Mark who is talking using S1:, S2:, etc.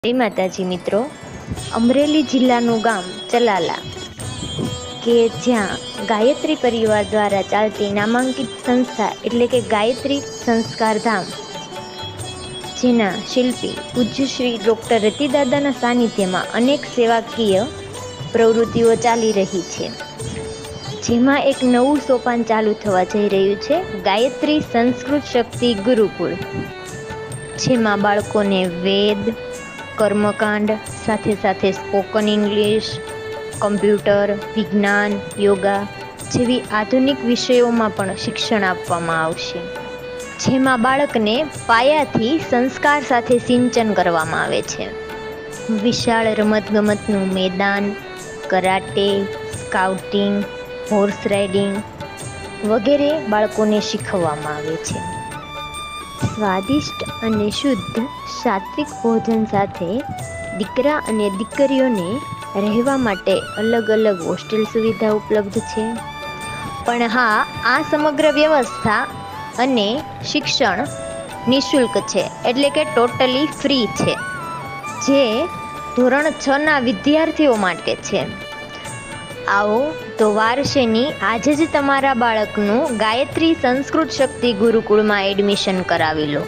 S1: જય માતાજી મિત્રો, અમરેલી જિલ્લાનું ગામ ચલાલા કે જ્યાં ગાયત્રી પરિવાર દ્વારા ચાલતી નામાંકિત સંસ્થા એટલે કે ગાયત્રી સંસ્કારધામ, જેના શિલ્પી પૂજ્ય શ્રી ડૉક્ટર રતિદાદાના સાનિધ્યમાં અનેક સેવાકીય પ્રવૃત્તિઓ ચાલી રહી છે, જેમાં એક નવું સોપાન ચાલુ થવા જઈ રહ્યું છે, ગાયત્રી સંસ્કૃત શક્તિ ગુરુકુળ, જેમાં બાળકોને વેદ, કર્મકાંડ સાથે સાથે સ્પોકન ઇંગ્લિશ, કમ્પ્યુટર, વિજ્ઞાન, યોગા જેવી આધુનિક વિષયોમાં પણ શિક્ષણ આપવામાં આવશે, જેમાં બાળકને પાયાથી સંસ્કાર સાથે સિંચન કરવામાં આવે છે. વિશાળ રમતગમતનું મેદાન, કરાટે, સ્કાઉટિંગ, હોર્સ રાઇડિંગ વગેરે બાળકોને શીખવવામાં આવે છે. સ્વાદિષ્ટ અને શુદ્ધ સાત્વિક ભોજન સાથે દીકરા અને દીકરીઓને રહેવા માટે અલગ અલગ હોસ્ટેલ સુવિધા ઉપલબ્ધ છે. પણ હા, આ સમગ્ર વ્યવસ્થા અને શિક્ષણ નિઃશુલ્ક છે, એટલે કે ટોટલી ફ્રી છે, જે ધોરણ 6ના વિદ્યાર્થીઓ માટે છે. આવો તો વાર શેની, આજે જ તમારા બાળકનું ગાયત્રી સંસ્કૃત શક્તિ ગુરુકુળમાં એડમિશન કરાવી લો.